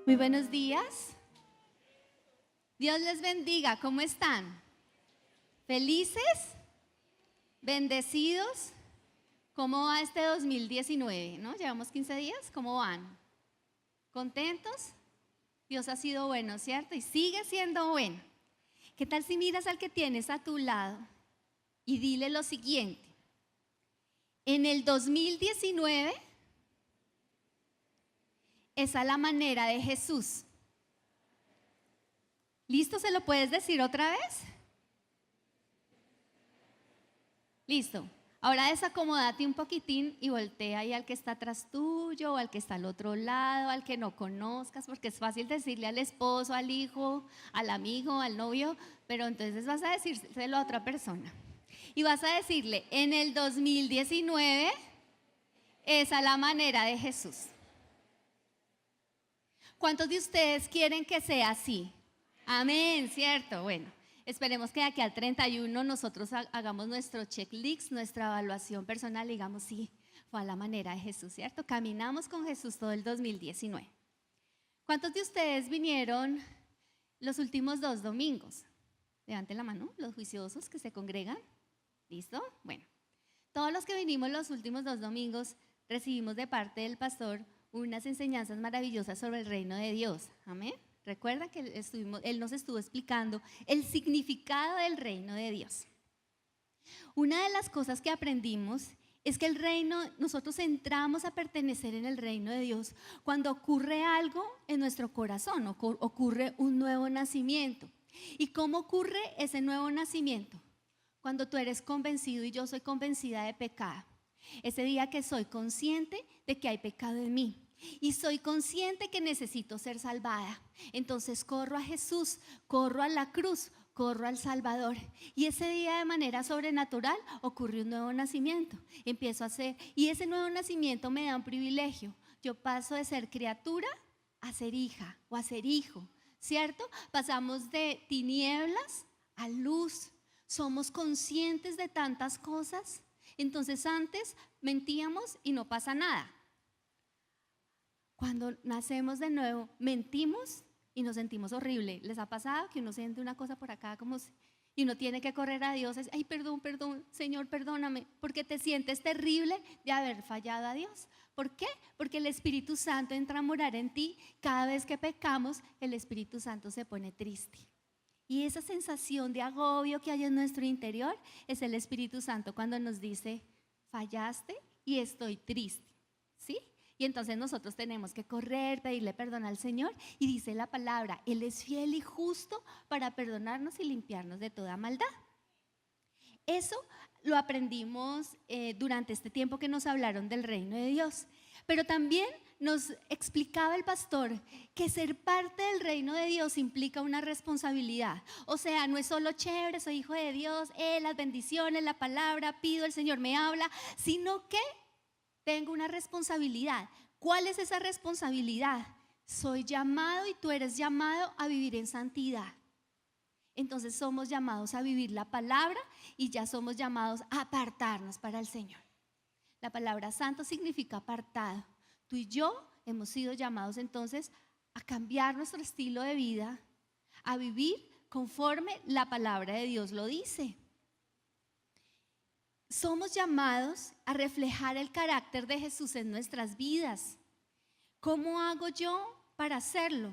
Muy buenos días. Dios les bendiga. ¿Cómo están? ¿Felices? ¿Bendecidos? ¿Cómo va este 2019? ¿No? Llevamos 15 días. ¿Cómo van? ¿Contentos? Dios ha sido bueno, ¿cierto? Y sigue siendo bueno. ¿Qué tal si miras al que tienes a tu lado y dile lo siguiente? En el 2019 es a la manera de Jesús. ¿Listo? ¿Se lo puedes decir otra vez? Listo. Ahora desacomódate un poquitín y voltea ahí al que está atrás tuyo o al que está al otro lado, al que no conozcas, porque es fácil decirle al esposo, al hijo, al amigo, al novio, pero entonces vas a decírselo a otra persona. Y vas a decirle, en el 2019 es a la manera de Jesús. ¿Cuántos de ustedes quieren que sea así? Amén, ¿cierto? Bueno, esperemos que de aquí al 31 nosotros hagamos nuestro checklist, nuestra evaluación personal y digamos, sí, fue a la manera de Jesús, ¿cierto? Caminamos con Jesús todo el 2019. ¿Cuántos de ustedes vinieron los últimos 2 domingos? Levanten la mano, los juiciosos que se congregan. ¿Listo? Bueno, todos los que vinimos los últimos 2 domingos recibimos de parte del pastor unas enseñanzas maravillosas sobre el reino de Dios. Amén. Recuerda que él nos estuvo explicando el significado del reino de Dios. Una de las cosas que aprendimos es que el reino, nosotros entramos a pertenecer en el reino de Dios cuando ocurre algo en nuestro corazón, ocurre un nuevo nacimiento. ¿Y cómo ocurre ese nuevo nacimiento? Cuando tú eres convencido y yo soy convencida de pecado. Ese día que soy consciente de que hay pecado en mí y soy consciente que necesito ser salvada, entonces corro a Jesús, corro a la cruz, corro al Salvador, y ese día de manera sobrenatural ocurre un nuevo nacimiento. Empiezo a ser, y ese nuevo nacimiento me da un privilegio. Yo paso de ser criatura a ser hija o a ser hijo, ¿cierto? Pasamos de tinieblas a luz. Somos conscientes de tantas cosas. Entonces antes mentíamos y no pasa nada. Cuando nacemos de nuevo, mentimos y nos sentimos horrible. ¿Les ha pasado que uno siente una cosa por acá y uno tiene que correr a Dios? Ay, perdón, Señor, perdóname, porque te sientes terrible de haber fallado a Dios. ¿Por qué? Porque el Espíritu Santo entra a morar en ti. Cada vez que pecamos, el Espíritu Santo se pone triste. Y esa sensación de agobio que hay en nuestro interior es el Espíritu Santo cuando nos dice, fallaste y estoy triste, ¿sí? Y entonces nosotros tenemos que correr, pedirle perdón al Señor, y dice la palabra, Él es fiel y justo para perdonarnos y limpiarnos de toda maldad. Eso lo aprendimos durante este tiempo que nos hablaron del reino de Dios. Pero también nos explicaba el pastor que ser parte del reino de Dios implica una responsabilidad. O sea, no es solo chévere, soy hijo de Dios, las bendiciones, la palabra, pido, el Señor me habla, sino que tengo una responsabilidad. ¿Cuál es esa responsabilidad? Soy llamado y tú eres llamado a vivir en santidad. Entonces somos llamados a vivir la palabra y ya somos llamados a apartarnos para el Señor. La palabra santo significa apartado. Tú y yo hemos sido llamados entonces a cambiar nuestro estilo de vida, a vivir conforme la palabra de Dios lo dice. Somos llamados a reflejar el carácter de Jesús en nuestras vidas. ¿Cómo hago yo para hacerlo?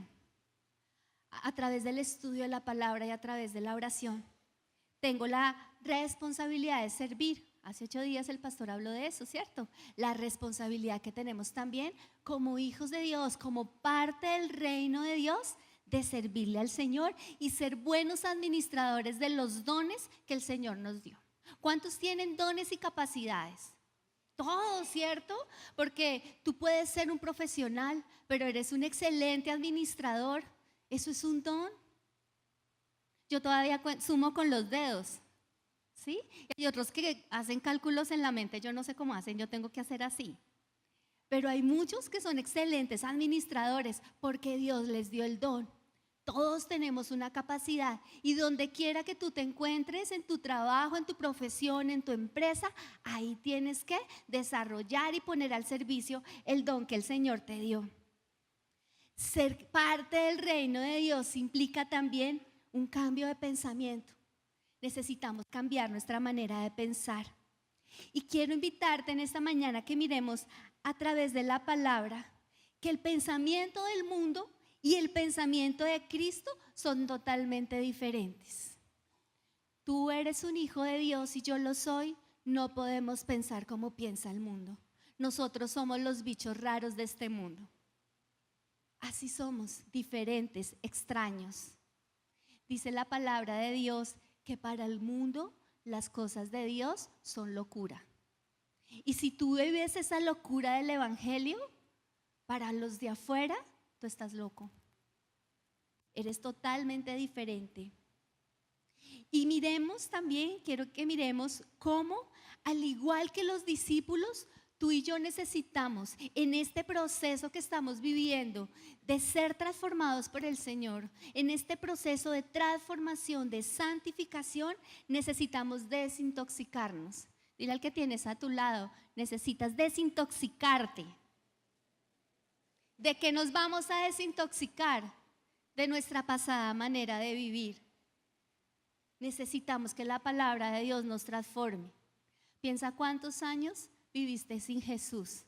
A través del estudio de la palabra y a través de la oración. Tengo la responsabilidad de servir. Hace 8 días el pastor habló de eso, ¿cierto? La responsabilidad que tenemos también como hijos de Dios, como parte del reino de Dios, de servirle al Señor y ser buenos administradores de los dones que el Señor nos dio. ¿Cuántos tienen dones y capacidades? Todos, ¿cierto? Porque tú puedes ser un profesional, pero eres un excelente administrador. Eso es un don. Yo todavía sumo con los dedos, ¿sí? Y otros que hacen cálculos en la mente, yo no sé cómo hacen, yo tengo que hacer así. Pero hay muchos que son excelentes administradores porque Dios les dio el don. Todos tenemos una capacidad y donde quiera que tú te encuentres, en tu trabajo, en tu profesión, en tu empresa, ahí tienes que desarrollar y poner al servicio el don que el Señor te dio. Ser parte del reino de Dios implica también un cambio de pensamiento. Necesitamos cambiar nuestra manera de pensar. Y quiero invitarte en esta mañana que miremos a través de la palabra que el pensamiento del mundo y el pensamiento de Cristo son totalmente diferentes. Tú eres un hijo de Dios y yo lo soy. No podemos pensar como piensa el mundo. Nosotros somos los bichos raros de este mundo. Así somos, diferentes, extraños. Dice la palabra de Dios que para el mundo las cosas de Dios son locura. Y si tú vives esa locura del evangelio, para los de afuera, tú estás loco. Eres totalmente diferente. Y miremos también, quiero que miremos cómo, al igual que los discípulos, tú y yo necesitamos en este proceso que estamos viviendo de ser transformados por el Señor, en este proceso de transformación, de santificación, necesitamos desintoxicarnos. Dile al que tienes a tu lado, necesitas desintoxicarte. ¿De qué nos vamos a desintoxicar? De nuestra pasada manera de vivir. Necesitamos que la palabra de Dios nos transforme. Piensa cuántos años viviste sin Jesús.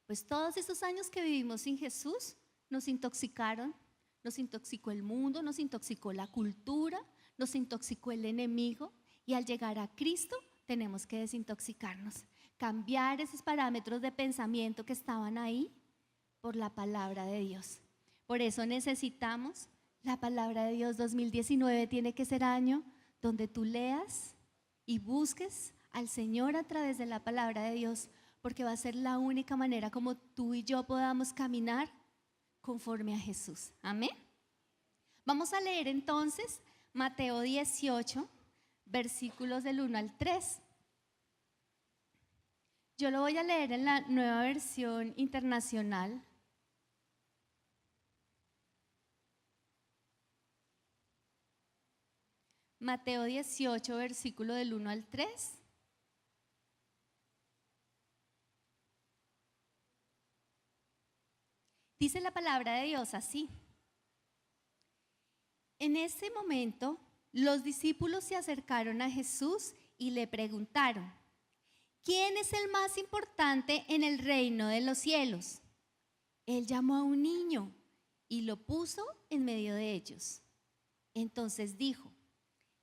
Pues todos esos años que vivimos sin Jesús nos intoxicaron, nos intoxicó el mundo, nos intoxicó la cultura, nos intoxicó el enemigo, y al llegar a Cristo tenemos que desintoxicarnos, cambiar esos parámetros de pensamiento que estaban ahí por la palabra de Dios. Por eso necesitamos la palabra de Dios. 2019 tiene que ser año donde tú leas y busques al Señor a través de la palabra de Dios, porque va a ser la única manera como tú y yo podamos caminar conforme a Jesús. Amén. Vamos a leer entonces Mateo 18, versículos del 1 al 3. Yo lo voy a leer en la Nueva Versión Internacional. Mateo 18, versículo del 1 al 3. Dice la palabra de Dios así: en ese momento, los discípulos se acercaron a Jesús y le preguntaron: ¿quién es el más importante en el reino de los cielos? Él llamó a un niño y lo puso en medio de ellos. Entonces dijo: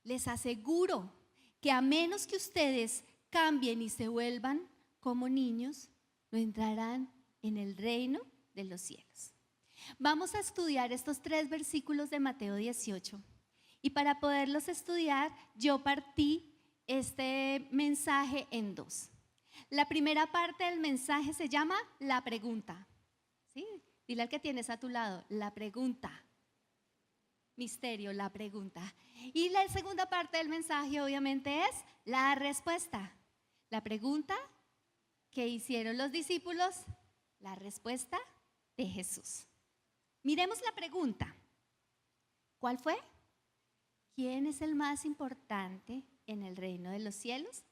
les aseguro que a menos que ustedes cambien y se vuelvan como niños, no entrarán en el reino de los cielos. Vamos a estudiar estos 3 versículos de Mateo 18. Y para poderlos estudiar, yo partí este mensaje en 2. La primera parte del mensaje se llama la pregunta. ¿Sí? Dile al que tienes a tu lado, la pregunta. Misterio, la pregunta. Y la segunda parte del mensaje obviamente es la respuesta. La pregunta que hicieron los discípulos, la respuesta de Jesús. Miremos la pregunta. ¿Cuál fue? ¿Quién es el más importante en el reino de los cielos?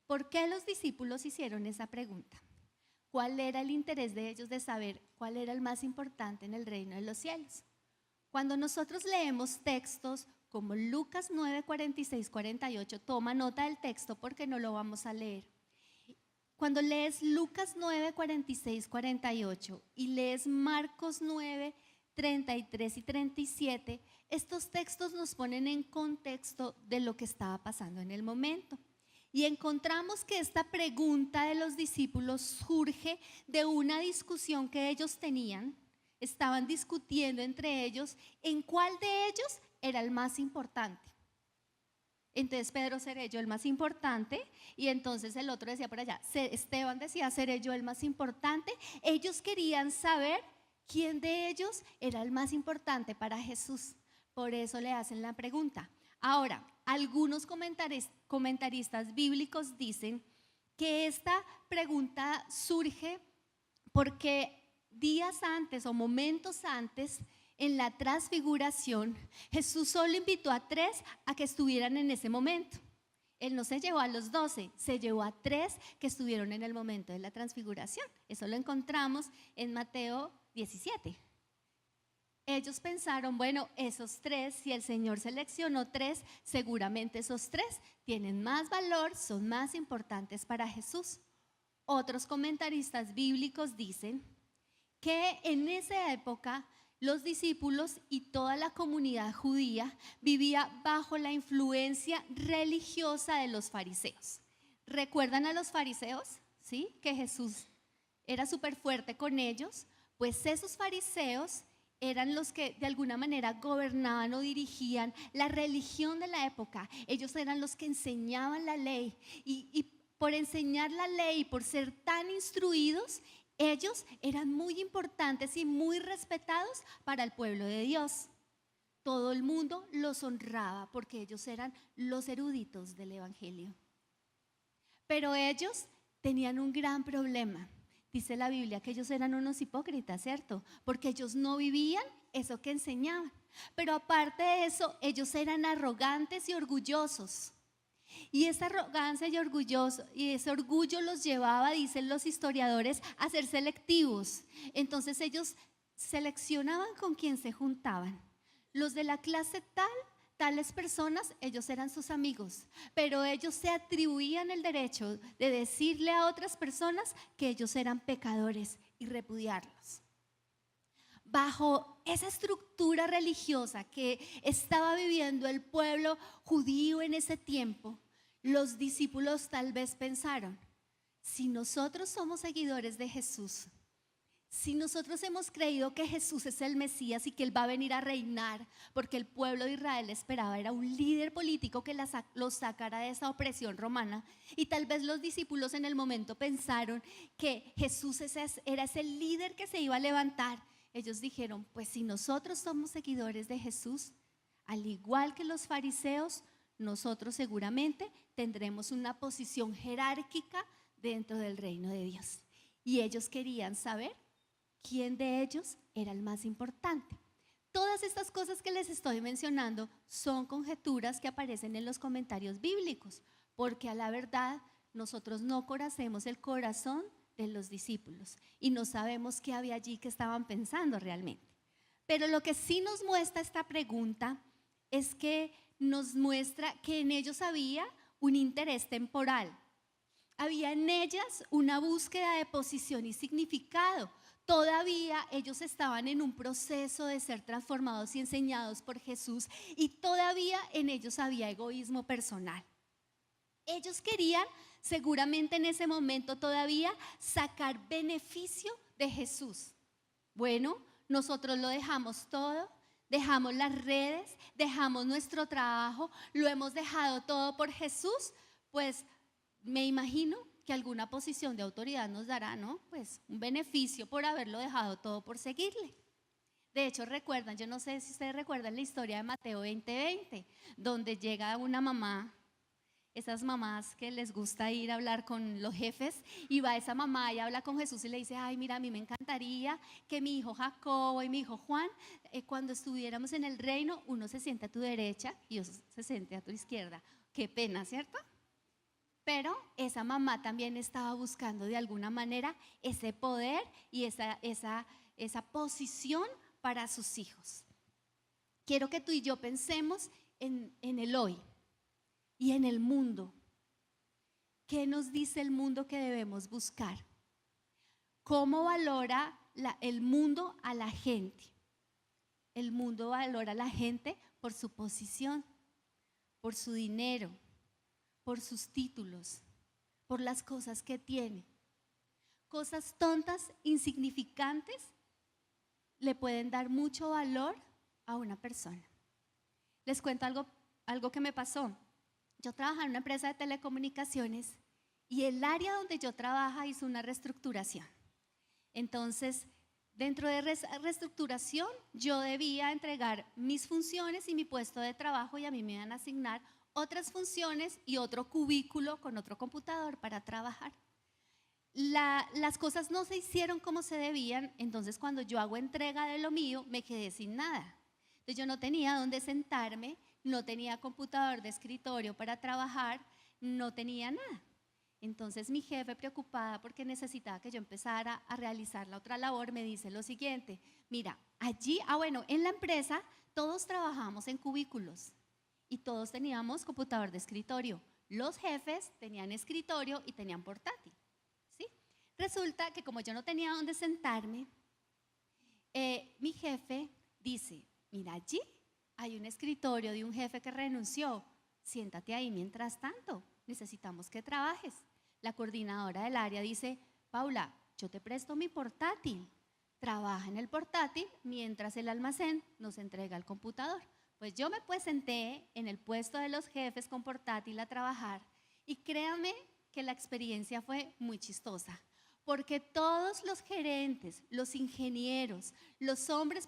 ¿Por qué los discípulos hicieron esa pregunta? ¿Cuál era el interés de ellos de saber cuál era el más importante en el reino de los cielos? Cuando nosotros leemos textos como Lucas 9, 46, 48, toma nota del texto porque no lo vamos a leer. Cuando lees Lucas 9, 46, 48 y lees Marcos 9, 33 y 37, estos textos nos ponen en contexto de lo que estaba pasando en el momento. Y encontramos que esta pregunta de los discípulos surge de una discusión que ellos tenían. Estaban discutiendo entre ellos en cuál de ellos era el más importante. Entonces Pedro: seré yo el más importante. Y entonces el otro decía por allá, Esteban decía: seré yo el más importante. Ellos querían saber quién de ellos era el más importante para Jesús. Por eso le hacen la pregunta. Ahora, algunos comentaristas bíblicos dicen que esta pregunta surge porque días antes o momentos antes, en la transfiguración, Jesús solo invitó a 3 a que estuvieran en ese momento. Él no se llevó a los 12, se llevó a 3 que estuvieron en el momento de la transfiguración. Eso lo encontramos en Mateo 17. Ellos pensaron, bueno, esos tres, si el Señor seleccionó tres, seguramente esos tres tienen más valor, son más importantes para Jesús. Otros comentaristas bíblicos dicen que en esa época los discípulos y toda la comunidad judía vivía bajo la influencia religiosa de los fariseos. ¿Recuerdan a los fariseos? ¿Sí? Que Jesús era súper fuerte con ellos. Pues esos fariseos eran los que de alguna manera gobernaban o dirigían la religión de la época. Ellos eran los que enseñaban la ley y por enseñar la ley, por ser tan instruidos, ellos eran muy importantes y muy respetados para el pueblo de Dios. Todo el mundo los honraba porque ellos eran los eruditos del evangelio. Pero ellos tenían un gran problema. Dice la Biblia que ellos eran unos hipócritas, ¿cierto? Porque ellos no vivían eso que enseñaban. Pero aparte de eso, ellos eran arrogantes y orgullosos. Y esa arrogancia y ese orgullo los llevaba, dicen los historiadores, a ser selectivos. Entonces ellos seleccionaban con quién se juntaban. Los de la clase tales personas, ellos eran sus amigos, pero ellos se atribuían el derecho de decirle a otras personas que ellos eran pecadores y repudiarlos. Bajo esa estructura religiosa que estaba viviendo el pueblo judío en ese tiempo, los discípulos tal vez pensaron, si nosotros somos seguidores de Jesús, si nosotros hemos creído que Jesús es el Mesías y que Él va a venir a reinar, porque el pueblo de Israel esperaba, era un líder político que los sacara de esa opresión romana, y tal vez los discípulos en el momento pensaron que Jesús era ese líder que se iba a levantar. Ellos dijeron, pues si nosotros somos seguidores de Jesús, al igual que los fariseos, nosotros seguramente tendremos una posición jerárquica dentro del reino de Dios. Y ellos querían saber quién de ellos era el más importante. Todas estas cosas que les estoy mencionando son conjeturas que aparecen en los comentarios bíblicos, porque a la verdad nosotros no conocemos el corazón de los discípulos y no sabemos qué había allí que estaban pensando realmente. Pero lo que sí nos muestra esta pregunta es que nos muestra que en ellos había un interés temporal. Había en ellas una búsqueda de posición y significado. Todavía ellos estaban en un proceso de ser transformados y enseñados por Jesús, y todavía en ellos había egoísmo personal. Ellos querían, seguramente en ese momento todavía, sacar beneficio de Jesús. Bueno, nosotros lo dejamos todo, dejamos las redes, dejamos nuestro trabajo, lo hemos dejado todo por Jesús, pues me imagino que alguna posición de autoridad nos dará, ¿no? Pues un beneficio por haberlo dejado todo por seguirle. De hecho, recuerdan, yo no sé si ustedes recuerdan la historia de Mateo 20:20, donde llega una mamá, esas mamás que les gusta ir a hablar con los jefes, y va esa mamá y habla con Jesús y le dice, ay, mira, a mí me encantaría que mi hijo Jacobo y mi hijo Juan, cuando estuviéramos en el reino, uno se siente a tu derecha y otro se siente a tu izquierda. Qué pena, ¿cierto? Pero esa mamá también estaba buscando de alguna manera ese poder y esa posición para sus hijos. Quiero que tú y yo pensemos en el hoy y en el mundo. ¿Qué nos dice el mundo que debemos buscar? ¿Cómo valora el mundo a la gente? El mundo valora a la gente por su posición, por su dinero, por sus títulos, por las cosas que tiene. Cosas tontas, insignificantes, le pueden dar mucho valor a una persona. Les cuento algo que me pasó. Yo trabajaba en una empresa de telecomunicaciones y el área donde yo trabajo hizo una reestructuración. Entonces, dentro de esa reestructuración, yo debía entregar mis funciones y mi puesto de trabajo, y a mí me iban a asignar otras funciones y otro cubículo con otro computador para trabajar. Las cosas no se hicieron como se debían, entonces cuando yo hago entrega de lo mío, me quedé sin nada. Entonces yo no tenía dónde sentarme, no tenía computador de escritorio para trabajar, no tenía nada. Entonces mi jefe, preocupada porque necesitaba que yo empezara a realizar la otra labor, me dice lo siguiente: mira, allí, bueno, en la empresa todos trabajamos en cubículos y todos teníamos computador de escritorio. Los jefes tenían escritorio y tenían portátil, ¿sí? Resulta que como yo no tenía dónde sentarme, mi jefe dice: mira, allí hay un escritorio de un jefe que renunció, siéntate ahí mientras tanto, necesitamos que trabajes. La coordinadora del área dice: Paula, yo te presto mi portátil, trabaja en el portátil mientras el almacén nos entrega el computador. Pues yo me senté en el puesto de los jefes con portátil a trabajar, y créanme que la experiencia fue muy chistosa, porque todos los gerentes, los ingenieros, los hombres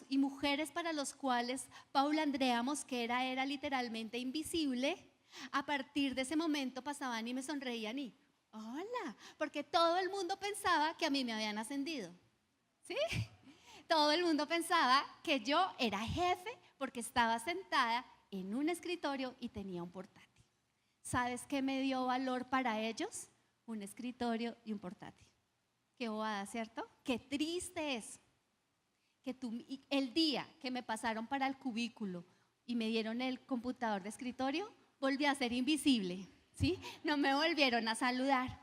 y mujeres para los cuales Paula Andrea Mosquera era literalmente invisible, a partir de ese momento pasaban y me sonreían y hola, porque todo el mundo pensaba que a mí me habían ascendido, ¿sí? Todo el mundo pensaba que yo era jefe porque estaba sentada en un escritorio y tenía un portátil. ¿Sabes qué me dio valor para ellos? Un escritorio y un portátil. Qué bobada, ¿cierto? Qué triste es que el día que me pasaron para el cubículo y me dieron el computador de escritorio, volví a ser invisible, ¿sí? No me volvieron a saludar.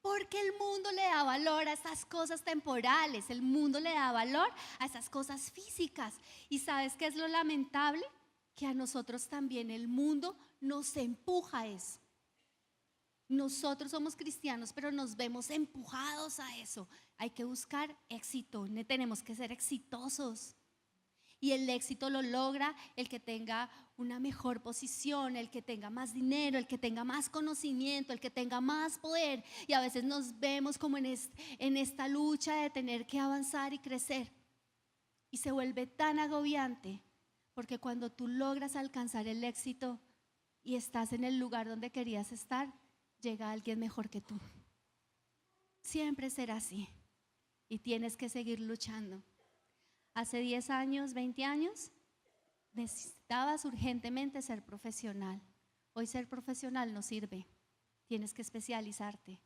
Porque el mundo le da valor a esas cosas temporales, el mundo le da valor a esas cosas físicas. ¿Y sabes qué es lo lamentable? Que a nosotros también el mundo nos empuja a eso. Nosotros somos cristianos, pero nos vemos empujados a eso. Hay que buscar éxito, tenemos que ser exitosos. Y el éxito lo logra el que tenga una mejor posición, el que tenga más dinero, el que tenga más conocimiento, el que tenga más poder. Y a veces nos vemos como en esta lucha de tener que avanzar y crecer. Y se vuelve tan agobiante, porque cuando tú logras alcanzar el éxito y estás en el lugar donde querías estar, llega alguien mejor que tú. Siempre será así. Y tienes que seguir luchando. Hace 10 años, 20 años, necesitabas urgentemente ser profesional. Hoy ser profesional no sirve. Tienes que especializarte.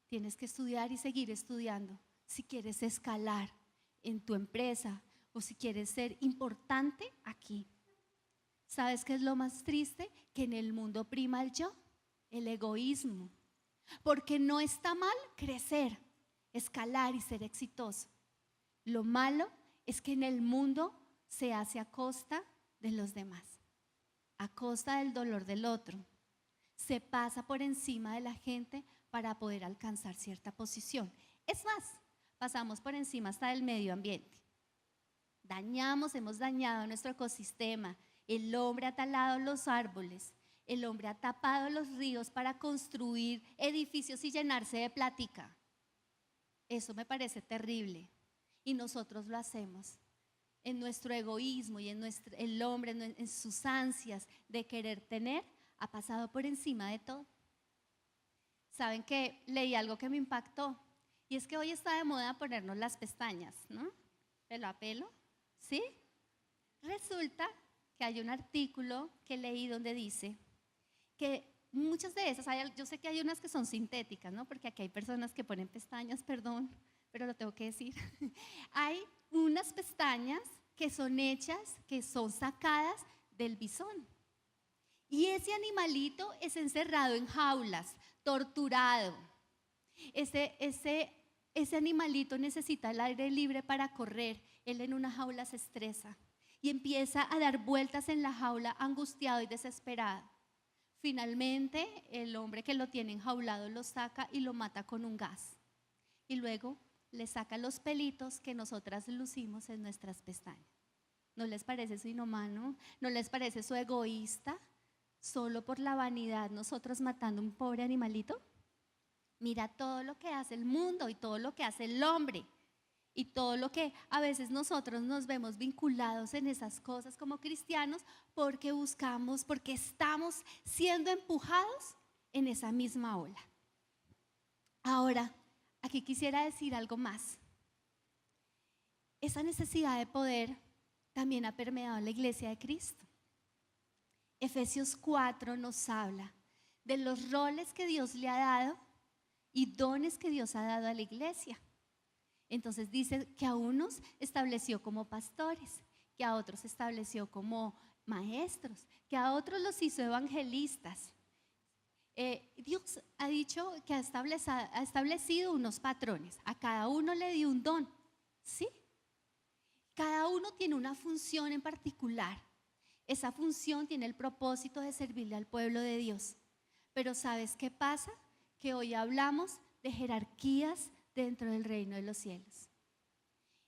Tienes que estudiar y seguir estudiando. Si quieres escalar en tu empresa o si quieres ser importante aquí. ¿Sabes qué es lo más triste? Que en el mundo prima el yo, el egoísmo. Porque no está mal crecer, escalar y ser exitoso. Lo malo es que en el mundo se hace a costa de los demás, a costa del dolor del otro. Se pasa por encima de la gente para poder alcanzar cierta posición. Es más, pasamos por encima hasta del medio ambiente. Hemos dañado nuestro ecosistema. El hombre ha talado los árboles, el hombre ha tapado los ríos para construir edificios y llenarse de plática. Eso me parece terrible. Y nosotros lo hacemos en nuestro egoísmo y el hombre en sus ansias de querer tener, ha pasado por encima de todo. ¿Saben qué? Leí algo que me impactó, y es que hoy está de moda ponernos las pestañas, ¿no? Pelo a pelo, ¿sí? Resulta que hay un artículo que leí donde dice que muchas de esas, yo sé que hay unas que son sintéticas, ¿no? Porque aquí hay personas que ponen pestañas, perdón, pero lo tengo que decir. Hay unas pestañas que son hechas, que son sacadas del bisón. Y ese animalito es encerrado en jaulas, torturado. Ese animalito necesita el aire libre para correr. Él en una jaula se estresa y empieza a dar vueltas en la jaula angustiado y desesperado. Finalmente, el hombre que lo tiene enjaulado lo saca y lo mata con un gas. Y luego le saca los pelitos que nosotras lucimos en nuestras pestañas. ¿No les parece eso inhumano? ¿No les parece eso egoísta? Solo por la vanidad nosotros matando un pobre animalito. Mira todo lo que hace el mundo y todo lo que hace el hombre y todo lo que a veces nosotros nos vemos vinculados en esas cosas como cristianos porque estamos siendo empujados en esa misma ola. Ahora, aquí quisiera decir algo más. Esa necesidad de poder también ha permeado la iglesia de Cristo. Efesios 4 nos habla de los roles que Dios le ha dado y dones que Dios ha dado a la iglesia. Entonces dice que a unos estableció como pastores, que a otros estableció como maestros, que a otros los hizo evangelistas. Dios ha dicho que ha establecido unos patrones, a cada uno le dio un don, ¿sí? Cada uno tiene una función en particular. Esa función tiene el propósito de servirle al pueblo de Dios. Pero ¿sabes qué pasa? Que hoy hablamos de jerarquías dentro del reino de los cielos.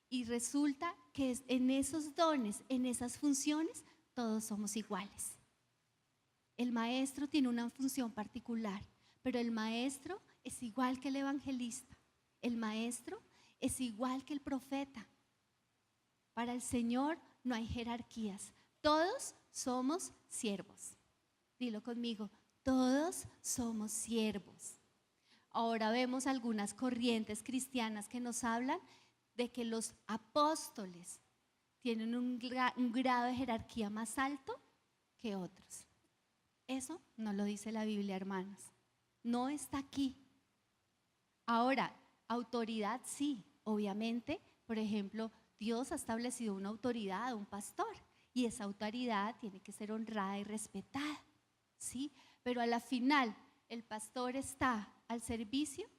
Y resulta que en esos dones, en esas funciones, todos somos iguales. El maestro tiene una función particular, pero el maestro es igual que el evangelista. El maestro es igual que el profeta. Para el Señor no hay jerarquías. Todos somos siervos. Dilo conmigo, todos somos siervos. Ahora vemos algunas corrientes cristianas que nos hablan de que los apóstoles tienen un grado de jerarquía más alto que otros. Eso no lo dice la Biblia, hermanos. No está aquí. Ahora, autoridad sí, obviamente, por ejemplo, Dios ha establecido una autoridad, un pastor, y esa autoridad tiene que ser honrada y respetada, ¿sí? Pero a la final, el pastor está al servicio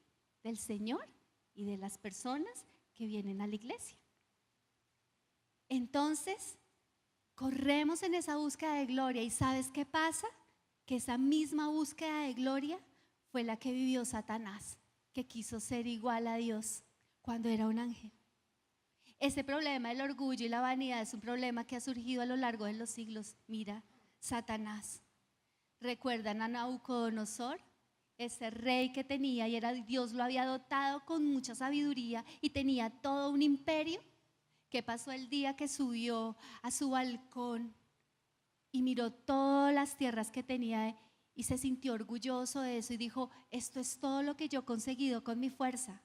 del Señor y de las personas que vienen a la iglesia. Entonces, corremos en esa búsqueda de gloria, y ¿sabes qué pasa? Que esa misma búsqueda de gloria fue la que vivió Satanás, que quiso ser igual a Dios cuando era un ángel. Ese problema del orgullo y la vanidad es un problema que ha surgido a lo largo de los siglos. Mira, Satanás. ¿Recuerdan a Nabucodonosor? Ese rey que tenía, y Dios lo había dotado con mucha sabiduría y tenía todo un imperio. ¿Qué pasó el día que subió a su balcón y miró todas las tierras que tenía y se sintió orgulloso de eso y dijo: esto es todo lo que yo he conseguido con mi fuerza?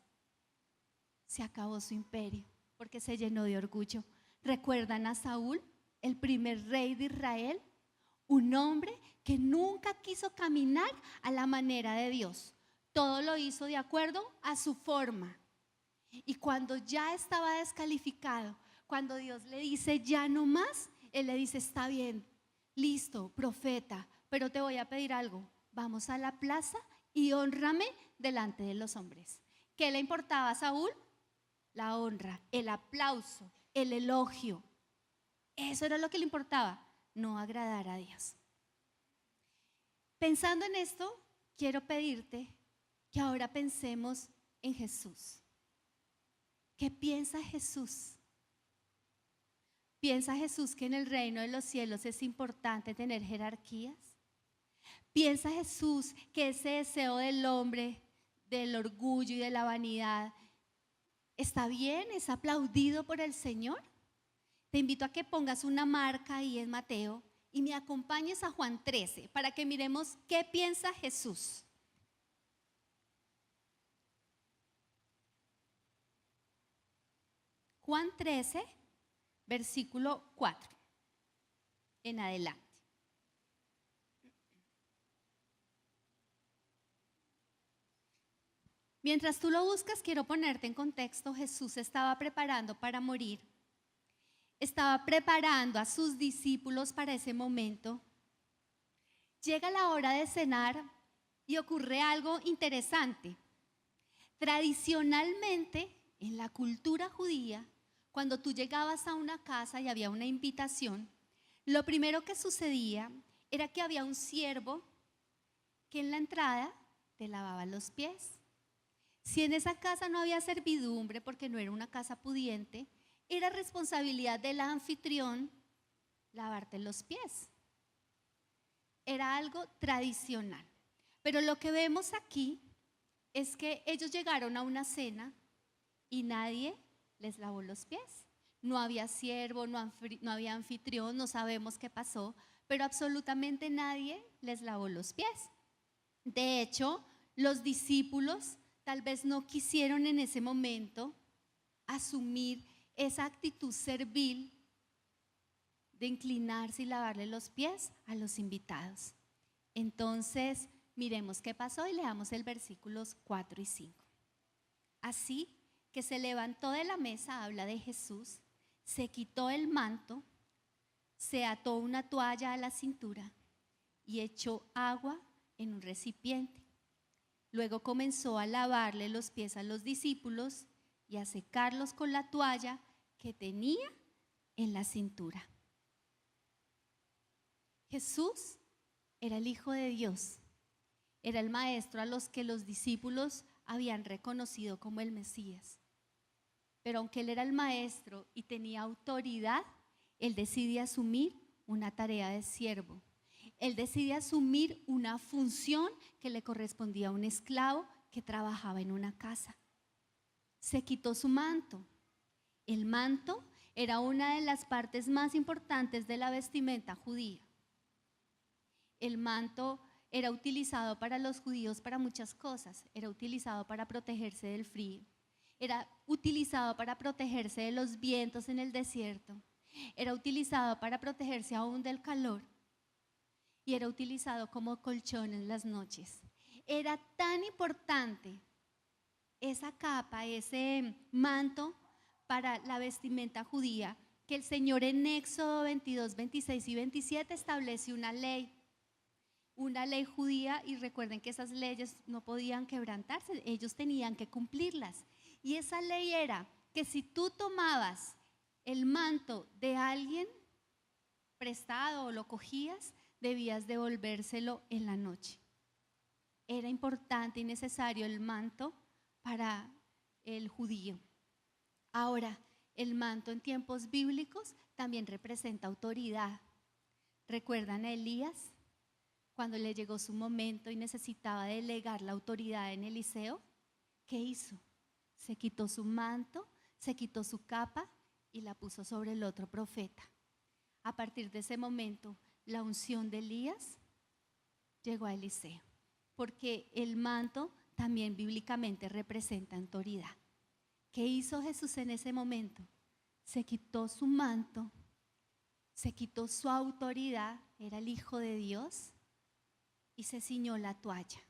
Se acabó su imperio porque se llenó de orgullo. ¿Recuerdan a Saúl, el primer rey de Israel? Un hombre que nunca quiso caminar a la manera de Dios. Todo lo hizo de acuerdo a su forma. Y cuando ya estaba descalificado, cuando Dios le dice ya no más, él le dice: está bien, listo, profeta, pero te voy a pedir algo. Vamos a la plaza y hónrame delante de los hombres. ¿Qué le importaba a Saúl? La honra, el aplauso, el elogio. Eso era lo que le importaba, no agradar a Dios. Pensando en esto, quiero pedirte que ahora pensemos en Jesús. ¿Qué piensa Jesús? ¿Piensa Jesús que en el reino de los cielos es importante tener jerarquías? ¿Piensa Jesús que ese deseo del hombre, del orgullo y de la vanidad, está bien, es aplaudido por el Señor? Te invito a que pongas una marca ahí en Mateo y me acompañes a Juan 13 para que miremos qué piensa Jesús. Juan 13, versículo 4 en adelante. Mientras tú lo buscas, quiero ponerte en contexto. Jesús se estaba preparando para morir. Estaba preparando a sus discípulos para ese momento. Llega la hora de cenar y ocurre algo interesante. Tradicionalmente, en la cultura judía, cuando tú llegabas a una casa y había una invitación, lo primero que sucedía era que había un siervo que en la entrada te lavaba los pies. Si en esa casa no había servidumbre, porque no era una casa pudiente, era responsabilidad del anfitrión lavarte los pies. Era algo tradicional. Pero lo que vemos aquí es que ellos llegaron a una cena y nadie les lavó los pies. No había siervo, no había anfitrión, no sabemos qué pasó, pero absolutamente nadie les lavó los pies. De hecho, los discípulos tal vez no quisieron en ese momento asumir esa actitud servil de inclinarse y lavarle los pies a los invitados. Entonces Miremos qué pasó y leamos el versículos 4 y 5. Así que se levantó de la mesa, habla de Jesús, se quitó el manto, se ató una toalla a la cintura y echó agua en un recipiente. Luego comenzó a lavarle los pies a los discípulos y a secarlos con la toalla que tenía en la cintura. Jesús era el Hijo de Dios, era el Maestro a los que los discípulos habían reconocido como el Mesías. Pero aunque Él era el Maestro y tenía autoridad, Él decide asumir una tarea de siervo. Él decide asumir una función que le correspondía a un esclavo que trabajaba en una casa. Se quitó su manto. El manto era una de las partes más importantes de la vestimenta judía. El manto era utilizado para los judíos para muchas cosas. Era utilizado para protegerse del frío. Era utilizado para protegerse de los vientos en el desierto. Era utilizado para protegerse aún del calor. Y era utilizado como colchón en las noches. Era tan importante esa capa, ese manto para la vestimenta judía, que el Señor en Éxodo 22, 26 y 27 establece una ley judía, y recuerden que esas leyes no podían quebrantarse, ellos tenían que cumplirlas. Y esa ley era que si tú tomabas el manto de alguien prestado o lo cogías, debías devolvérselo en la noche. Era importante y necesario el manto para el judío. Ahora, el manto en tiempos bíblicos también representa autoridad. ¿Recuerdan a Elías? Cuando le llegó su momento y necesitaba delegar la autoridad en Eliseo, ¿qué hizo? Se quitó su manto, se quitó su capa y la puso sobre el otro profeta. A partir de ese momento, la unción de Elías llegó a Eliseo, porque el manto también bíblicamente representa autoridad. ¿Qué hizo Jesús en ese momento? Se quitó su manto, se quitó su autoridad, era el Hijo de Dios, y se ciñó la toalla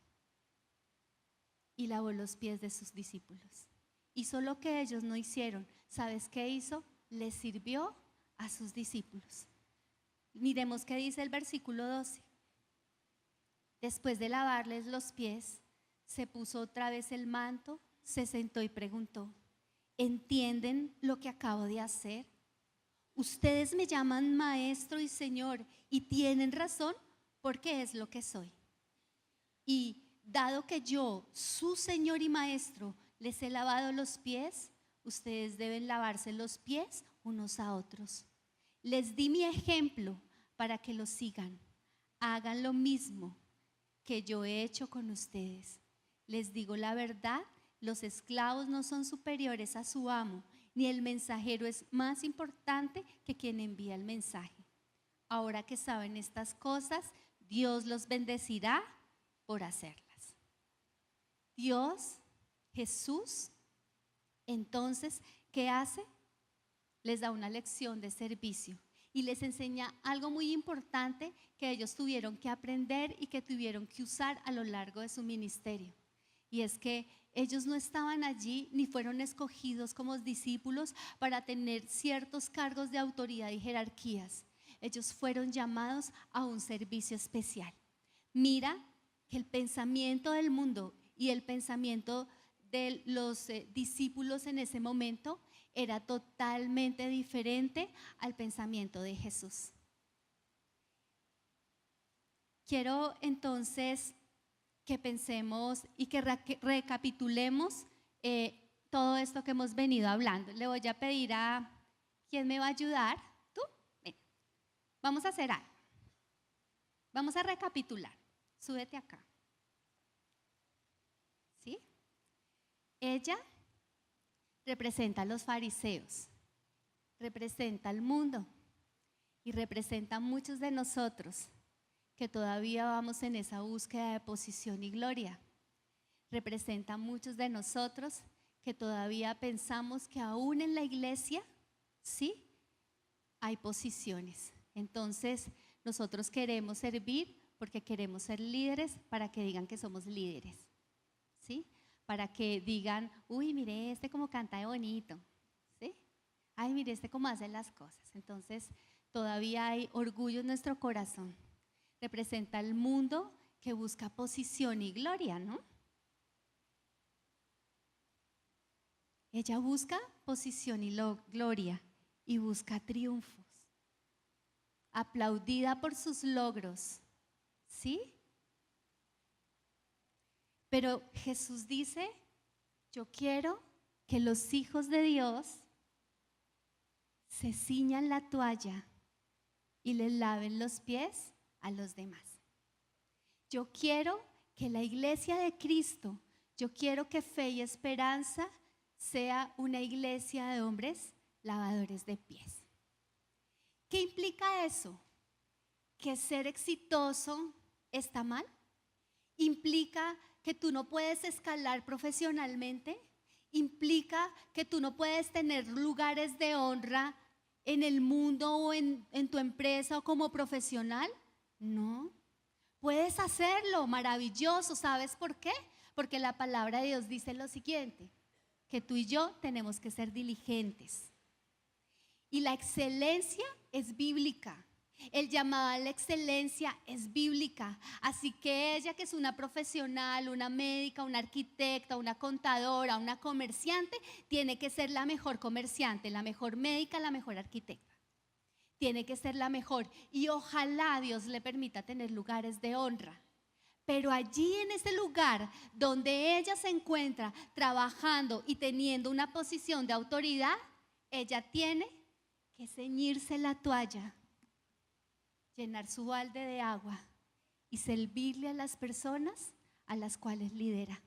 y lavó los pies de sus discípulos. Hizo lo que ellos no hicieron. ¿Sabes qué hizo? Les sirvió a sus discípulos. Miremos qué dice el versículo 12. Después de lavarles los pies, se puso otra vez el manto, se sentó y preguntó: ¿entienden lo que acabo de hacer? Ustedes me llaman maestro y señor y tienen razón, porque es lo que soy. Y dado que yo, su señor y maestro, les he lavado los pies, ustedes deben lavarse los pies unos a otros. Les di mi ejemplo para que lo sigan. Hagan lo mismo que yo he hecho con ustedes. Les digo la verdad, los esclavos no son superiores a su amo, ni el mensajero es más importante que quien envía el mensaje. Ahora que saben estas cosas, Dios los bendecirá por hacerlas. Dios, Jesús, entonces, ¿qué hace? Les da una lección de servicio y les enseña algo muy importante que ellos tuvieron que aprender y que tuvieron que usar a lo largo de su ministerio. Y es que ellos no estaban allí ni fueron escogidos como discípulos para tener ciertos cargos de autoridad y jerarquías. Ellos fueron llamados a un servicio especial. Mira que el pensamiento del mundo y el pensamiento de los discípulos en ese momento era totalmente diferente al pensamiento de Jesús. Quiero entonces que pensemos y que recapitulemos todo esto que hemos venido hablando. Le voy a pedir a ¿quién me va a ayudar? ¿Tú? Ven. Vamos a hacer algo. Vamos a recapitular. Súbete acá. ¿Sí? Ella representa a los fariseos, representa al mundo y representa a muchos de nosotros que todavía vamos en esa búsqueda de posición y gloria. Representa a muchos de nosotros que todavía pensamos que aún en la iglesia, sí, hay posiciones. Entonces, nosotros queremos servir Porque queremos ser líderes para que digan que somos líderes, ¿sí? Para que digan, uy, mire este cómo canta de bonito, ¿sí? Ay, mire este cómo hace las cosas. Entonces, todavía hay orgullo en nuestro corazón. Representa el mundo que busca posición y gloria, ¿no? Ella busca posición y gloria y busca triunfos, aplaudida por sus logros, ¿sí? Pero Jesús dice, yo quiero que los hijos de Dios se ciñan la toalla y les laven los pies a los demás. Yo quiero que la iglesia de Cristo, yo quiero que Fe y Esperanza sea una iglesia de hombres lavadores de pies. ¿Qué implica eso? ¿Que ser exitoso está mal? ¿Implica que tú no puedes escalar profesionalmente? ¿Implica que tú no puedes tener lugares de honra en el mundo o en tu empresa o como profesional? No. Puedes hacerlo, maravilloso. ¿Sabes por qué? Porque la palabra de Dios dice lo siguiente, que tú y yo tenemos que ser diligentes. Y la excelencia es bíblica. El llamado a la excelencia es bíblica. Así que ella, que es una profesional, una médica, una arquitecta, una contadora, una comerciante, tiene que ser la mejor comerciante, la mejor médica, la mejor arquitecta. Tiene que ser la mejor. Y ojalá Dios le permita tener lugares de honra. Pero allí en ese lugar donde ella se encuentra trabajando y teniendo una posición de autoridad, ella tiene que ceñirse la toalla, llenar su balde de agua y servirle a las personas a las cuales lidera.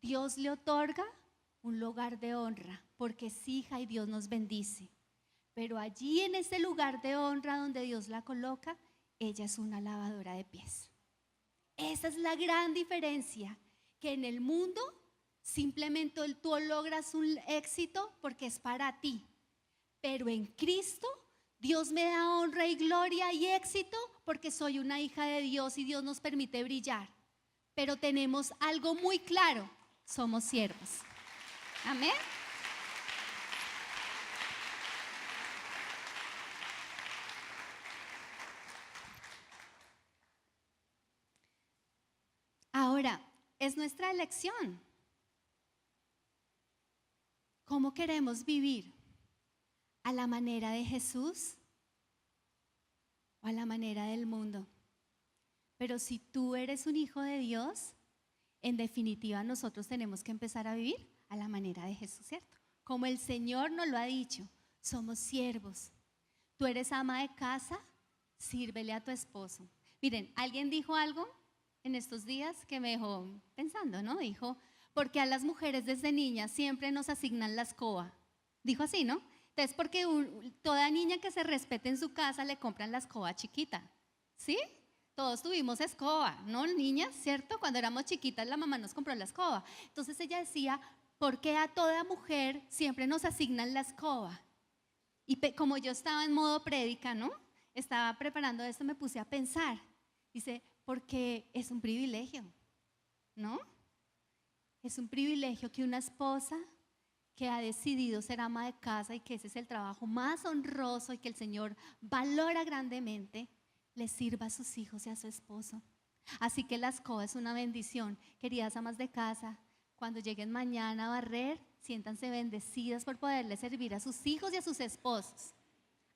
Dios le otorga un lugar de honra porque es hija y Dios nos bendice. Pero allí en ese lugar de honra donde Dios la coloca, ella es una lavadora de pies. Esa es la gran diferencia, que en el mundo simplemente tú logras un éxito porque es para ti. Pero en Cristo, Dios me da honra y gloria y éxito porque soy una hija de Dios y Dios nos permite brillar. Pero tenemos algo muy claro, somos siervos. Amén. Ahora, es nuestra elección. ¿Cómo queremos vivir? ¿A la manera de Jesús o a la manera del mundo? Pero si tú eres un hijo de Dios, en definitiva nosotros tenemos que empezar a vivir a la manera de Jesús, ¿cierto? Como el Señor nos lo ha dicho, somos siervos. Tú eres ama de casa, sírvele a tu esposo. Miren, alguien dijo algo en estos días que me dejó pensando, ¿no? Dijo, porque a las mujeres desde niñas siempre nos asignan la escoba. Dijo así, ¿no? Entonces, porque toda niña que se respete en su casa le compran la escoba chiquita, ¿sí? Todos tuvimos escoba, ¿no? Niñas, ¿cierto? Cuando éramos chiquitas la mamá nos compró la escoba. Entonces ella decía, ¿por qué a toda mujer siempre nos asignan la escoba? Y como yo estaba en modo prédica, ¿no? Estaba preparando esto, me puse a pensar. Dice, porque es un privilegio, ¿no? Es un privilegio que una esposa que ha decidido ser ama de casa y que ese es el trabajo más honroso y que el Señor valora grandemente, le sirva a sus hijos y a su esposo. Así que la escoba es una bendición. Queridas amas de casa, cuando lleguen mañana a barrer, siéntanse bendecidas por poderle servir a sus hijos y a sus esposos.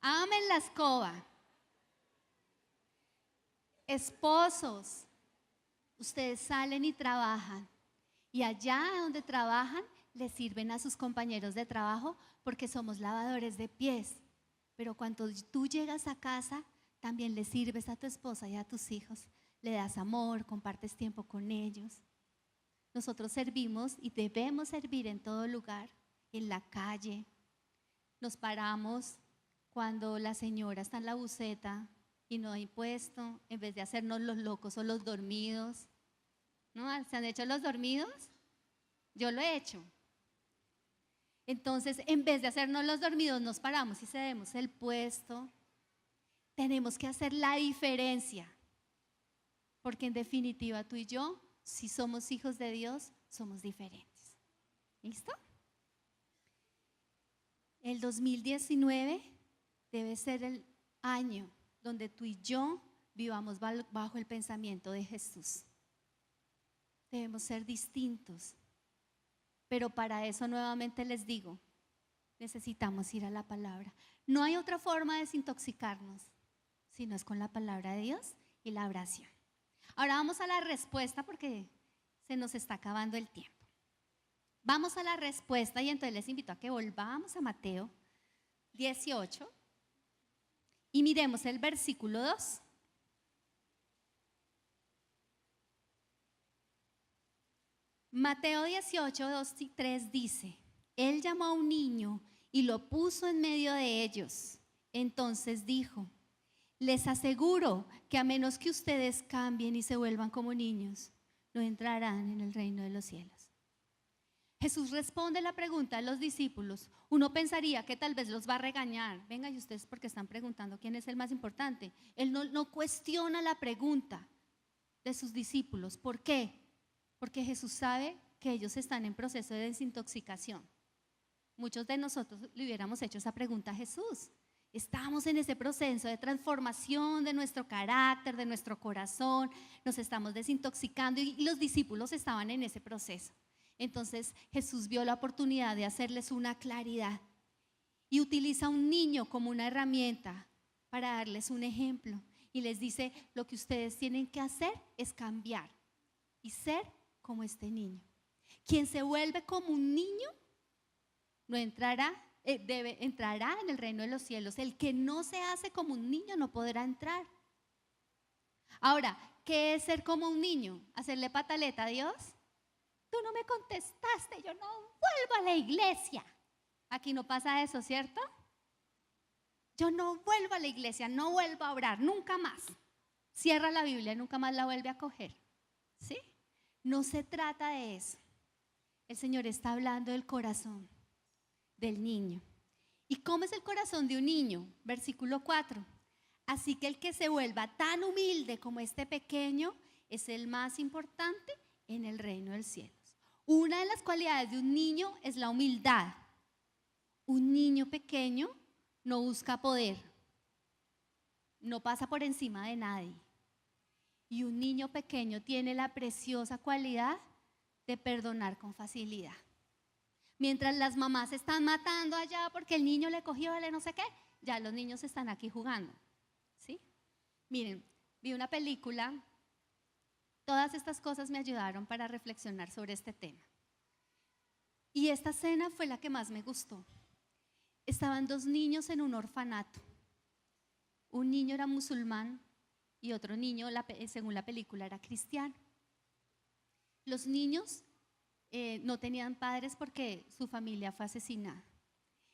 Amen la escoba. Esposos, ustedes salen y trabajan y allá donde trabajan les sirven a sus compañeros de trabajo porque somos lavadores de pies. Pero cuando tú llegas a casa, también le sirves a tu esposa y a tus hijos. Le das amor, compartes tiempo con ellos. Nosotros servimos y debemos servir en todo lugar, en la calle. Nos paramos cuando la señora está en la buseta y no hay puesto, en vez de hacernos los locos o los dormidos. ¿No? ¿Se han hecho los dormidos? Yo lo he hecho. Entonces, en vez de hacernos los dormidos, nos paramos y cedemos el puesto. Tenemos que hacer la diferencia. porque en definitiva tú y yo, si somos hijos de Dios, somos diferentes. ¿Listo? El 2019 debe ser el año donde tú y yo vivamos bajo el pensamiento de Jesús. Debemos ser distintos, pero para eso nuevamente les digo, necesitamos ir a la palabra. No hay otra forma de desintoxicarnos, sino es con la palabra de Dios y la oración. Ahora vamos a la respuesta porque se nos está acabando el tiempo. Vamos a la respuesta y entonces les invito a que volvamos a Mateo 18 y miremos el versículo 2. Mateo 18, 2 y 3 dice: Él llamó a un niño y lo puso en medio de ellos. Entonces dijo: les aseguro que a menos que ustedes cambien y se vuelvan como niños, no entrarán en el reino de los cielos. Jesús responde la pregunta de los discípulos. Uno pensaría que tal vez los va a regañar. Venga, y ustedes porque están preguntando quién es el más importante. Él no cuestiona la pregunta de sus discípulos. ¿Por qué? Porque Jesús sabe que ellos están en proceso de desintoxicación. Muchos de nosotros le hubiéramos hecho esa pregunta a Jesús. Estamos en ese proceso de transformación de nuestro carácter, de nuestro corazón, nos estamos desintoxicando y los discípulos estaban en ese proceso. Entonces Jesús vio la oportunidad de hacerles una claridad y utiliza a un niño como una herramienta para darles un ejemplo y les dice: lo que ustedes tienen que hacer es cambiar y ser como este niño. Quien se vuelve como un niño no entrará, entrará en el reino de los cielos. El que no se hace como un niño no podrá entrar. Ahora, ¿qué es ser como un niño? ¿Hacerle pataleta a Dios? Tú no me contestaste, yo no vuelvo a la iglesia. Aquí no pasa eso, ¿cierto? Yo no vuelvo a la iglesia, no vuelvo a orar, nunca más. Cierra la Biblia, nunca más la vuelve a coger. ¿Sí? No se trata de eso. El Señor está hablando del corazón del niño. ¿Y cómo es el corazón de un niño? Versículo 4. Así que el que se vuelva tan humilde como este pequeño es el más importante en el reino del cielo. Una de las cualidades de un niño es la humildad. Un niño pequeño no busca poder, no pasa por encima de nadie. Y un niño pequeño tiene la preciosa cualidad de perdonar con facilidad. Mientras las mamás están matando allá porque el niño le cogió, no sé qué, ya los niños están aquí jugando. ¿Sí? Miren, vi una película. Todas estas cosas me ayudaron para reflexionar sobre este tema. Y esta escena fue la que más me gustó. Estaban dos niños en un orfanato. Un niño era musulmán y otro niño, según la película, era cristiano. Los niños no tenían padres porque su familia fue asesinada.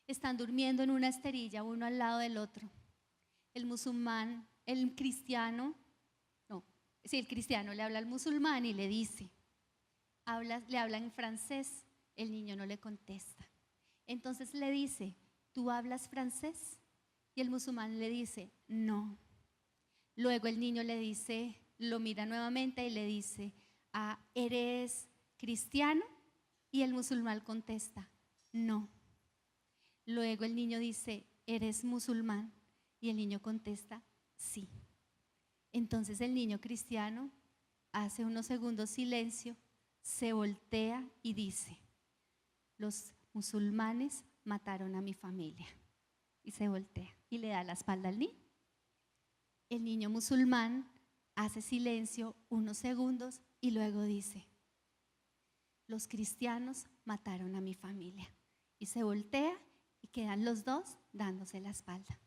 Están durmiendo en una esterilla, uno al lado del otro. El cristiano le habla al musulmán y le dice, le habla en francés. El niño no le contesta. Entonces le dice: ¿tú hablas francés? Y el musulmán le dice: no. Luego el niño le dice, lo mira nuevamente y le dice: ¿eres cristiano? Y el musulmán contesta: no. Luego el niño dice: ¿eres musulmán? Y el niño contesta: sí. Entonces el niño cristiano hace unos segundos silencio, se voltea y dice: los musulmanes mataron a mi familia. Y se voltea y le da la espalda al niño. El niño musulmán hace silencio unos segundos y luego dice: los cristianos mataron a mi familia. Y se voltea y quedan los dos dándose la espalda.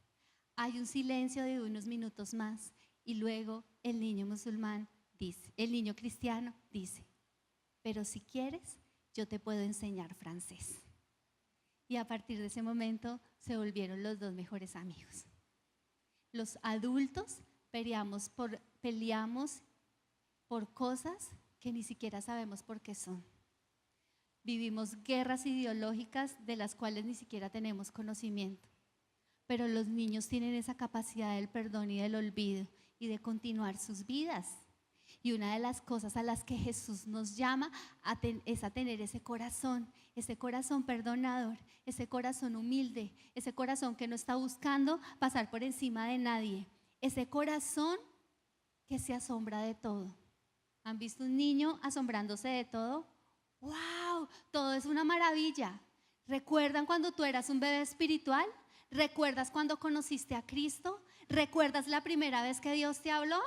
Hay un silencio de unos minutos más y luego el niño musulmán dice, el niño cristiano dice: pero si quieres, yo te puedo enseñar francés. Y a partir de ese momento se volvieron los dos mejores amigos. Los adultos peleamos por cosas que ni siquiera sabemos por qué son. Vivimos guerras ideológicas de las cuales ni siquiera tenemos conocimiento. Pero los niños tienen esa capacidad del perdón y del olvido y de continuar sus vidas. Y una de las cosas a las que Jesús nos llama es a tener ese corazón perdonador, ese corazón humilde, ese corazón que no está buscando pasar por encima de nadie, ese corazón que se asombra de todo. ¿Han visto un niño asombrándose de todo? ¡Wow! Todo es una maravilla. ¿Recuerdan cuando tú eras un bebé espiritual? ¿Recuerdas cuando conociste a Cristo? ¿Recuerdas la primera vez que Dios te habló?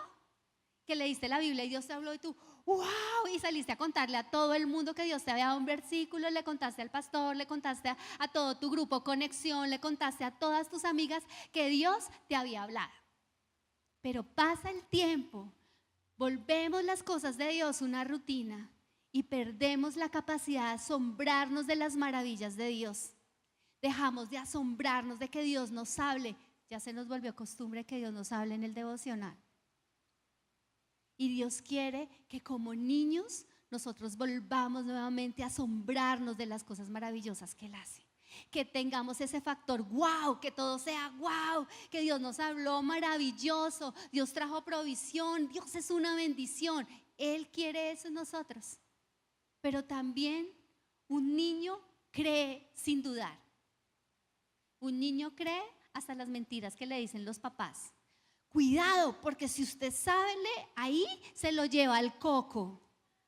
Que leíste la Biblia y Dios te habló y tú, ¡wow! Y saliste a contarle a todo el mundo que Dios te había dado un versículo, le contaste al pastor, le contaste a todo tu grupo Conexión, le contaste a todas tus amigas que Dios te había hablado. Pero pasa el tiempo, volvemos las cosas de Dios una rutina y perdemos la capacidad de asombrarnos de las maravillas de Dios. Dejamos de asombrarnos de que Dios nos hable. Ya se nos volvió costumbre que Dios nos hable en el devocional. Y Dios quiere que como niños nosotros volvamos nuevamente a asombrarnos de las cosas maravillosas que Él hace. Que tengamos ese factor wow, que todo sea wow, que Dios nos habló maravilloso, Dios trajo provisión, Dios es una bendición. Él quiere eso en nosotros. Pero también un niño cree sin dudar. Un niño cree hasta las mentiras que le dicen los papás. Cuidado, porque si usted sale ahí, se lo lleva al coco.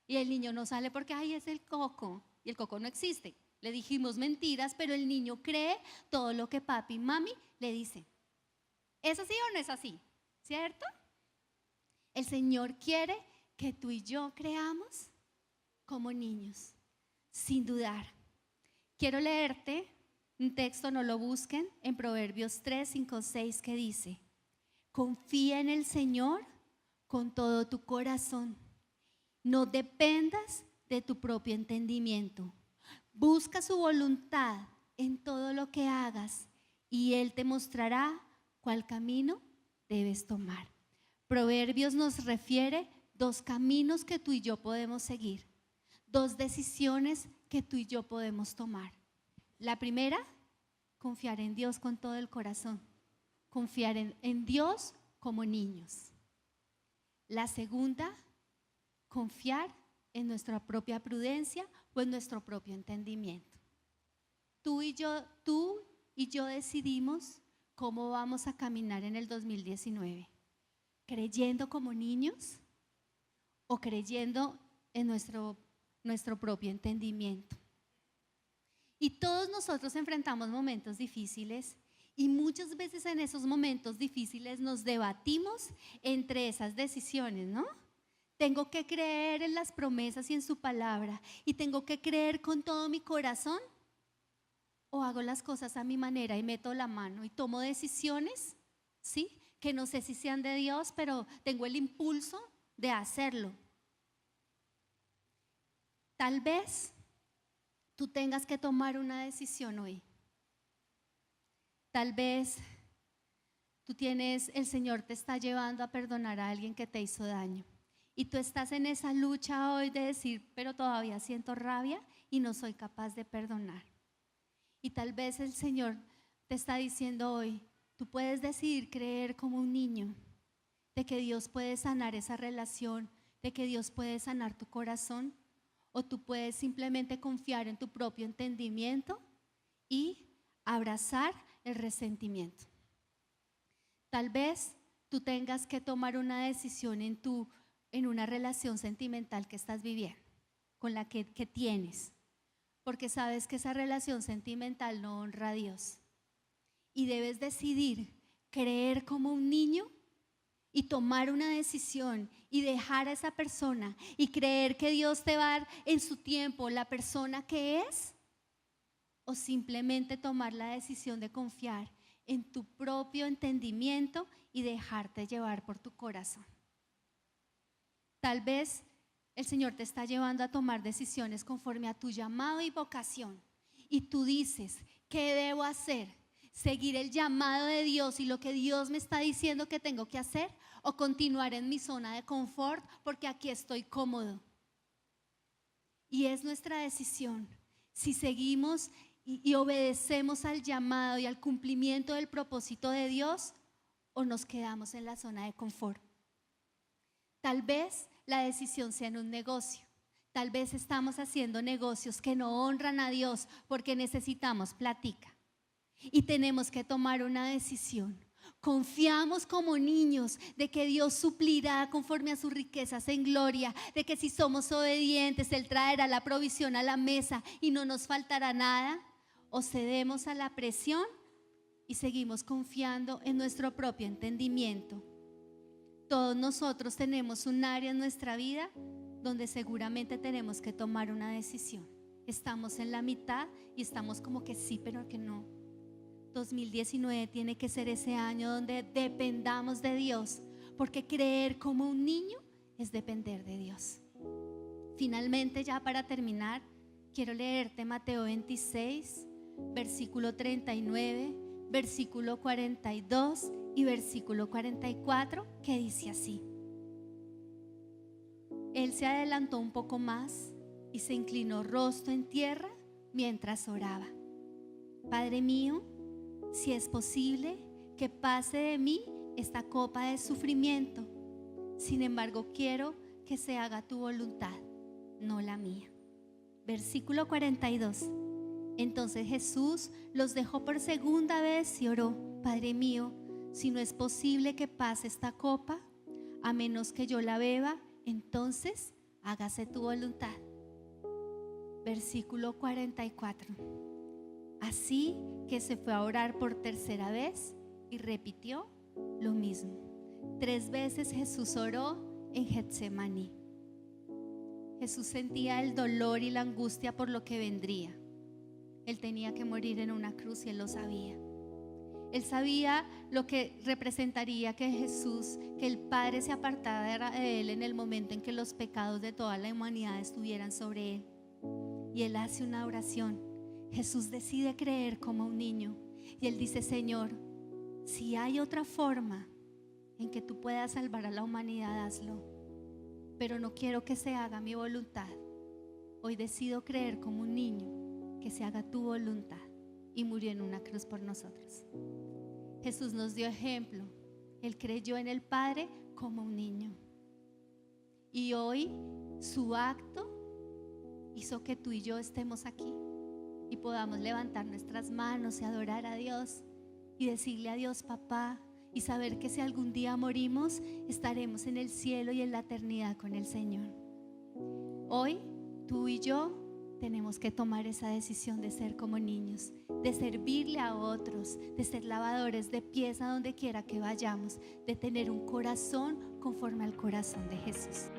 Y el niño no sale porque ahí es el coco. Y el coco no existe. Le dijimos mentiras, pero el niño cree todo lo que papi y mami le dicen. ¿Es así o no es así? ¿Cierto? El Señor quiere que tú y yo creamos como niños, sin dudar. Quiero leerte un texto, no lo busquen, en Proverbios 3, 5, 6, que dice: confía en el Señor con todo tu corazón. No dependas de tu propio entendimiento. Busca su voluntad en todo lo que hagas y Él te mostrará cuál camino debes tomar. Proverbios nos refiere 2 caminos que tú y yo podemos seguir, 2 decisiones que tú y yo podemos tomar. La primera, confiar en Dios con todo el corazón. Confiar en Dios como niños. La segunda, confiar en nuestra propia prudencia o en nuestro propio entendimiento. Tú y yo decidimos cómo vamos a caminar en el 2019. ¿Creyendo como niños o creyendo en nuestro propio entendimiento? Y todos nosotros enfrentamos momentos difíciles. Y muchas veces en esos momentos difíciles nos debatimos entre esas decisiones, ¿no? Tengo que creer en las promesas y en su palabra, y tengo que creer con todo mi corazón, o hago las cosas a mi manera y meto la mano y tomo decisiones, ¿sí? Que no sé si sean de Dios, pero tengo el impulso de hacerlo. Tal vez tú tengas que tomar una decisión hoy. Tal vez el Señor te está llevando a perdonar a alguien que te hizo daño. Y tú estás en esa lucha hoy de decir, pero todavía siento rabia y no soy capaz de perdonar. Y tal vez el Señor te está diciendo hoy, tú puedes decidir creer como un niño, de que Dios puede sanar esa relación, de que Dios puede sanar tu corazón, o tú puedes simplemente confiar en tu propio entendimiento y abrazar el resentimiento. Tal vez tú tengas que tomar una decisión en una relación sentimental que estás viviendo, con la que tienes, porque sabes que esa relación sentimental no honra a Dios. Y debes decidir creer como un niño y tomar una decisión y dejar a esa persona y creer que Dios te va a dar en su tiempo la persona que es, o simplemente tomar la decisión de confiar en tu propio entendimiento y dejarte llevar por tu corazón. Tal vez el Señor te está llevando a tomar decisiones conforme a tu llamado y vocación, y tú dices, ¿qué debo hacer? ¿Seguir el llamado de Dios y lo que Dios me está diciendo que tengo que hacer? ¿O continuar en mi zona de confort porque aquí estoy cómodo? Y es nuestra decisión si seguimos y obedecemos al llamado y al cumplimiento del propósito de Dios, o nos quedamos en la zona de confort. Tal vez la decisión sea en un negocio. Tal vez estamos haciendo negocios que no honran a Dios porque necesitamos plática. Y tenemos que tomar una decisión. Confiamos como niños de que Dios suplirá conforme a sus riquezas en gloria, de que si somos obedientes, Él traerá la provisión a la mesa y no nos faltará nada. O cedemos a la presión y seguimos confiando en nuestro propio entendimiento. Todos nosotros tenemos un área en nuestra vida donde seguramente tenemos que tomar una decisión. Estamos en la mitad y estamos como que sí, pero que no. 2019 tiene que ser ese año donde dependamos de Dios, porque creer como un niño es depender de Dios. Finalmente, ya para terminar, quiero leerte Mateo 26, versículo 39, versículo 42 y versículo 44, que dice así: Él se adelantó un poco más y se inclinó rostro en tierra mientras oraba. Padre mío, si es posible, que pase de mí esta copa de sufrimiento. Sin embargo, quiero que se haga tu voluntad, no la mía. Versículo 42. Entonces Jesús los dejó por segunda vez y oró: Padre mío, si no es posible que pase esta copa, a menos que yo la beba, entonces hágase tu voluntad. Versículo 44. Así que se fue a orar por tercera vez y repitió lo mismo. 3 veces Jesús oró en Getsemaní. Jesús sentía el dolor y la angustia por lo que vendría. Él tenía que morir en una cruz y Él lo sabía. Él sabía lo que representaría que Jesús, que el Padre se apartara de Él en el momento en que los pecados de toda la humanidad estuvieran sobre Él. Y Él hace una oración. Jesús decide creer como un niño y Él dice: Señor, si hay otra forma en que tú puedas salvar a la humanidad, hazlo, pero no quiero que se haga mi voluntad. Hoy decido creer como un niño, que se haga tu voluntad, y murió en una cruz por nosotros. Jesús nos dio ejemplo. Él creyó en el Padre como un niño, y hoy su acto hizo que tú y yo estemos aquí y podamos levantar nuestras manos y adorar a Dios y decirle a Dios papá, y saber que si algún día morimos estaremos en el cielo y en la eternidad con el Señor. Hoy tú y yo tenemos que tomar esa decisión de ser como niños, de servirle a otros, de ser lavadores de pies a donde quiera que vayamos, de tener un corazón conforme al corazón de Jesús.